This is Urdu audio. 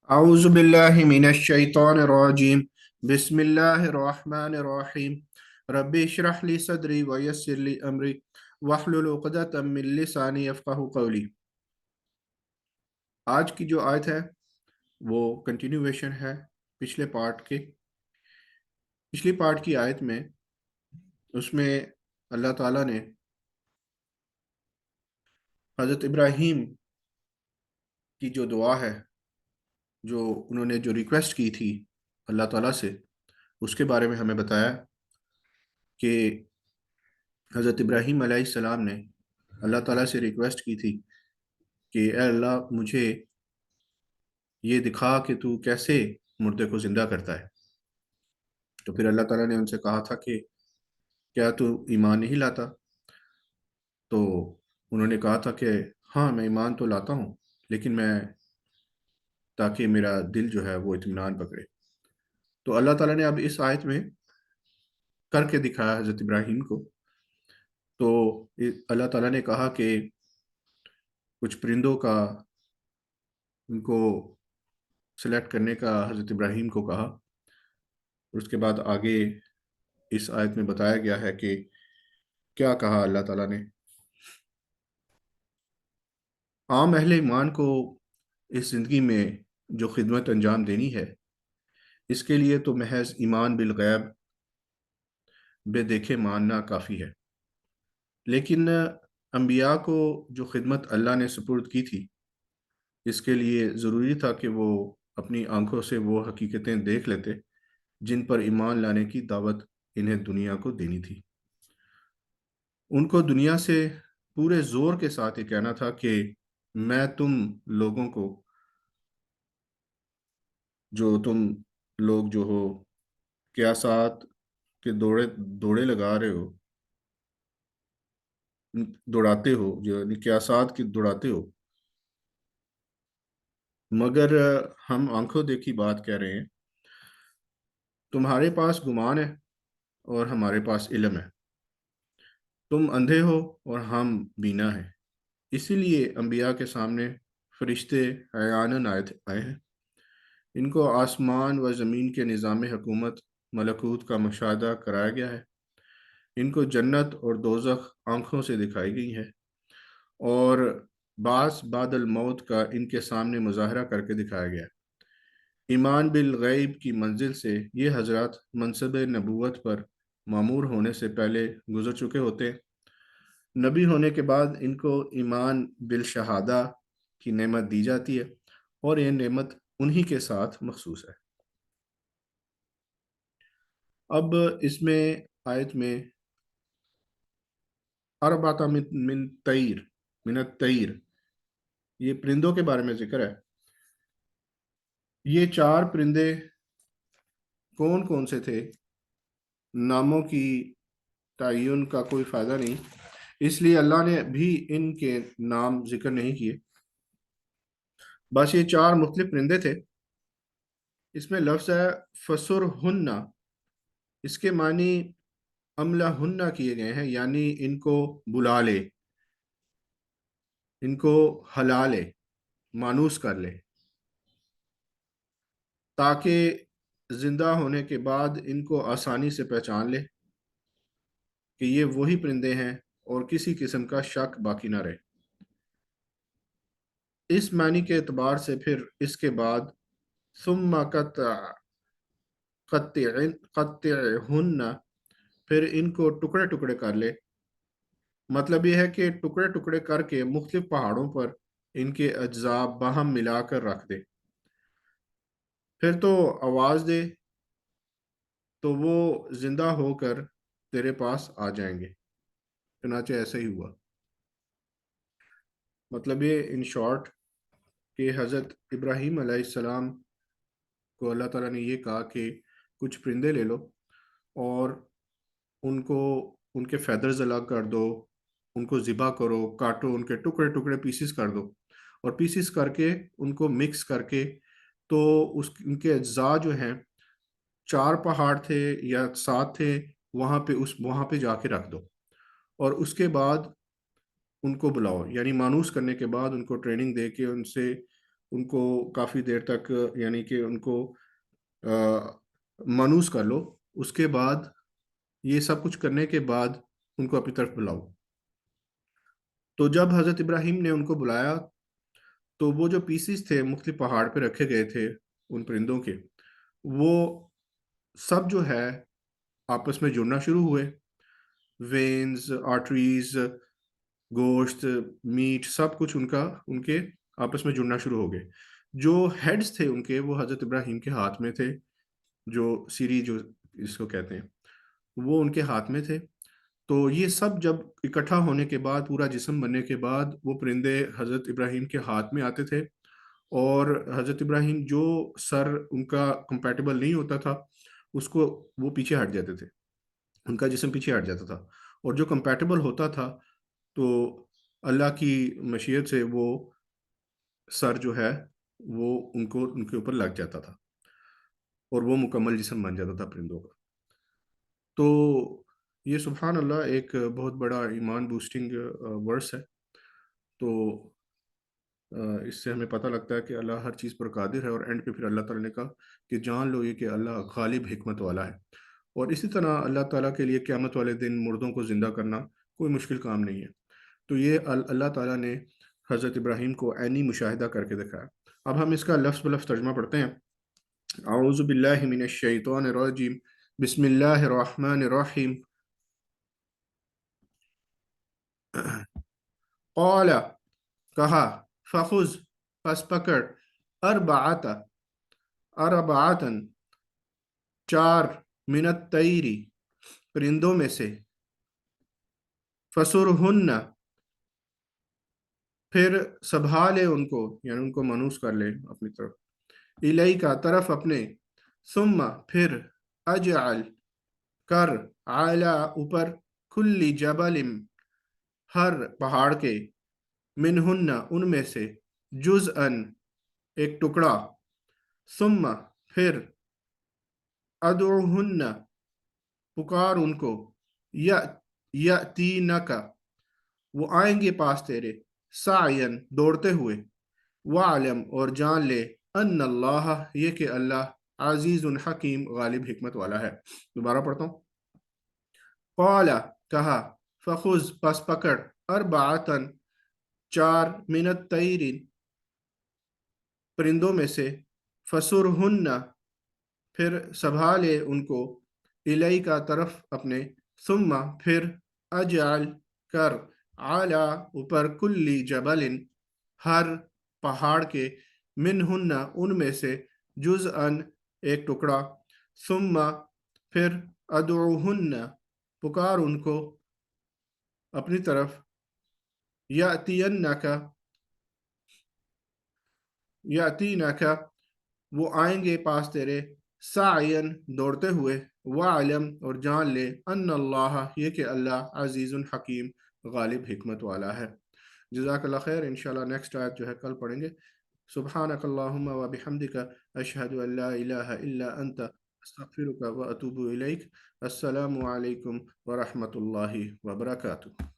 أعوذ بالله من الشيطان الرجيم بسم الله الرحمن الرحيم ربي اشرح لي صدري ويسر لي أمري واحلل عقدة من لساني يفقهوا قولي۔ آج کی جو آیت ہے وہ کنٹینیویشن ہے پچھلے پارٹ کے۔ پچھلی پارٹ کی آیت میں اس میں اللہ تعالیٰ نے حضرت ابراہیم کی جو دعا ہے، جو انہوں نے جو ریکویسٹ کی تھی اللہ تعالیٰ سے، اس کے بارے میں ہمیں بتایا کہ حضرت ابراہیم علیہ السلام نے اللہ تعالیٰ سے ریکویسٹ کی تھی کہ اے اللہ مجھے یہ دکھا کہ تو کیسے مردے کو زندہ کرتا ہے۔ تو پھر اللہ تعالیٰ نے ان سے کہا تھا کہ کیا تو ایمان نہیں لاتا؟ تو انہوں نے کہا تھا کہ ہاں میں ایمان تو لاتا ہوں، لیکن میں تاکہ میرا دل جو ہے وہ اطمینان پکڑے۔ تو اللہ تعالیٰ نے اب اس آیت میں کر کے دکھایا حضرت ابراہیم کو۔ تو اللہ تعالیٰ نے کہا کہ کچھ پرندوں کا ان کو سلیکٹ کرنے کا حضرت ابراہیم کو کہا، اور اس کے بعد آگے اس آیت میں بتایا گیا ہے کہ کیا کہا اللہ تعالیٰ نے۔ عام اہل ایمان کو اس زندگی میں جو خدمت انجام دینی ہے، اس کے لیے تو محض ایمان بالغیب بے دیکھے ماننا کافی ہے، لیکن انبیاء کو جو خدمت اللہ نے سپرد کی تھی، اس کے لیے ضروری تھا کہ وہ اپنی آنکھوں سے وہ حقیقتیں دیکھ لیتے جن پر ایمان لانے کی دعوت انہیں دنیا کو دینی تھی۔ ان کو دنیا سے پورے زور کے ساتھ یہ کہنا تھا کہ میں تم لوگوں کو، جو تم لوگ جو ہو قیاسات کے دوڑے لگا رہے ہو، دوڑاتے ہو، جو یعنی قیاسات کی دوڑاتے ہو، مگر ہم آنکھوں دیکھی بات کہہ رہے ہیں۔ تمہارے پاس گمان ہے اور ہمارے پاس علم ہے، تم اندھے ہو اور ہم بینا ہیں، اسی لیے انبیاء کے سامنے فرشتے عیاناً آئے ہیں۔ ان کو آسمان و زمین کے نظام حکومت ملکوت کا مشاہدہ کرایا گیا ہے۔ ان کو جنت اور دوزخ آنکھوں سے دکھائی گئی ہے، اور بعض بعد الموت کا ان کے سامنے مظاہرہ کر کے دکھایا گیا ہے۔ ایمان بالغیب کی منزل سے یہ حضرات منصب نبوت پر معمور ہونے سے پہلے گزر چکے ہوتے ہیں۔ نبی ہونے کے بعد ان کو ایمان بالشہادہ کی نعمت دی جاتی ہے، اور یہ نعمت انہی کے ساتھ مخصوص ہے۔ اب اس میں آیت میں اربعۃ من الطیر، یہ پرندوں کے بارے میں ذکر ہے۔ یہ چار پرندے کون کون سے تھے؟ ناموں کی تعین کا کوئی فائدہ نہیں، اس لیے اللہ نے بھی ان کے نام ذکر نہیں کیے، بس یہ چار مختلف پرندے تھے۔ اس میں لفظ ہے فسر ہن، اس کے معنی املا ہنہ کیے گئے ہیں، یعنی ان کو بلا لے، ان کو ہلا لے، مانوس کر لے، تاکہ زندہ ہونے کے بعد ان کو آسانی سے پہچان لے کہ یہ وہی پرندے ہیں، اور کسی قسم کا شک باقی نہ رہے۔ اس معنی کے اعتبار سے پھر اس کے بعد ثم قطعہن، پھر ان کو ٹکڑے ٹکڑے کر لے، مطلب یہ ہے کہ ٹکڑے ٹکڑے کر کے مختلف پہاڑوں پر ان کے اجزاء باہم ملا کر رکھ دے، پھر تو آواز دے تو وہ زندہ ہو کر تیرے پاس آ جائیں گے۔ چنانچہ ایسا ہی ہوا۔ مطلب یہ ان شارٹ کہ حضرت ابراہیم علیہ السلام کو اللہ تعالیٰ نے یہ کہا کہ کچھ پرندے لے لو اور ان کو ان کے فیدرز الگ کر دو، ان کو ذبح کرو، کاٹو، ان کے ٹکڑے ٹکڑے پیسز کر دو، اور پیسز کر کے ان کو مکس کر کے، تو ان کے اجزاء جو ہیں، چار پہاڑ تھے یا سات تھے، وہاں پہ جا کے رکھ دو، اور اس کے بعد ان کو بلاؤ، یعنی مانوس کرنے کے بعد ان کو ٹریننگ دے کے ان سے ان کو کافی دیر تک یعنی کہ ان کو مانوس کر لو، اس کے بعد یہ سب کچھ کرنے کے بعد ان کو اپنی طرف بلاؤ۔ تو جب حضرت ابراہیم نے ان کو بلایا تو وہ جو پیسز تھے مختلف پہاڑ پہ رکھے گئے تھے ان پرندوں کے، وہ سب جو ہے آپس میں جڑنا شروع ہوئے۔ وینز، آرٹریز، گوشت، میٹ، سب کچھ ان کے آپس میں جڑنا شروع ہو گئے۔ جو ہیڈز تھے ان کے وہ حضرت ابراہیم کے ہاتھ میں تھے، جو سیری جو اس کو کہتے ہیں وہ ان کے ہاتھ میں تھے۔ تو یہ سب جب اکٹھا ہونے کے بعد، پورا جسم بننے کے بعد، وہ پرندے حضرت ابراہیم کے ہاتھ میں آتے تھے، اور حضرت ابراہیم جو سر ان کا کمپیٹیبل نہیں ہوتا تھا اس کو وہ پیچھے ہٹ جاتے تھے، ان کا جسم پیچھے ہٹ جاتا تھا، اور جو کمپیٹیبل ہوتا تھا تو اللہ کی مشیت سے وہ سر جو ہے وہ ان کے اوپر لگ جاتا تھا، اور وہ مکمل جسم بن جاتا تھا پرندوں کا۔ تو یہ سبحان اللہ ایک بہت بڑا ایمان بوسٹنگ ورس ہے۔ تو اس سے ہمیں پتہ لگتا ہے کہ اللہ ہر چیز پر قادر ہے، اور اینڈ پہ پھر اللہ تعالیٰ نے کہا کہ جان لو یہ کہ اللہ غالب حکمت والا ہے۔ اور اسی طرح اللہ تعالیٰ کے لیے قیامت والے دن مردوں کو زندہ کرنا کوئی مشکل کام نہیں ہے۔ تو یہ اللہ تعالیٰ نے حضرت ابراہیم کو عینی مشاہدہ کر کے دکھایا۔ اب ہم اس کا لفظ بلفظ ترجمہ پڑھتے ہیں۔ اعوذ باللہ من الشیطان الرجیم، بسم اللہ الرحمن الرحیم۔ قال، کہا، فخذ، پس پکڑ، اربعۃ، اربعتن، چار، من الطیر، پرندوں میں سے، فسرہن، پھر سنبھالے ان کو، یعنی ان کو مانوس کر لے اپنی طرف، الیک، طرف اپنے، ثم، پھر، اجعل، کر، علی، اوپر، کل جبل، ہر پہاڑ کے، منہن، ان میں سے، جزءن، ایک ٹکڑا، ثم، پھر، ادعوہن، پکار ان کو، یأتینک، وہ آئیں گے پاس تیرے، سعین، دوڑتے ہوئے، وعلم، اور جان لے، ان اللہ، یہ کہ اللہ، عزیز حکیم، غالب حکمت والا ہے۔ دوبارہ پڑھتا ہوں۔ قال، کہا، فخذ، پس پکڑ، اربعتن، چار، من الطیر، پرندوں میں سے، فسرہن، پھر سنبھالے ان کو، الیک، طرف اپنے، ثم، پھر، اجعل، کر، علی، اوپر، کل جبل، ہر پہاڑ کے، منہن، ان میں سے، جزءن، ایک ٹکڑا، ثم، پھر، ادعوہن، پکار ان کو، اپنی طرف، یأتینک، یأتینک، وہ آئیں گے پاس تیرے، سعین، دوڑتے ہوئے، وعلم، اور جان لے، ان اللہ، یہ کہ اللہ، عزیز حکیم، غالب حکمت والا ہے۔ جزاک اللہ خیر۔ انشاءاللہ نیکسٹ آیت جو ہے کل پڑھیں گے۔ سبحانک اللہم و بحمدک، اشہد ان لا الہ الا انت، استغفرک و اتوب الیک۔ السلام علیکم ورحمۃ اللہ وبرکاتہ۔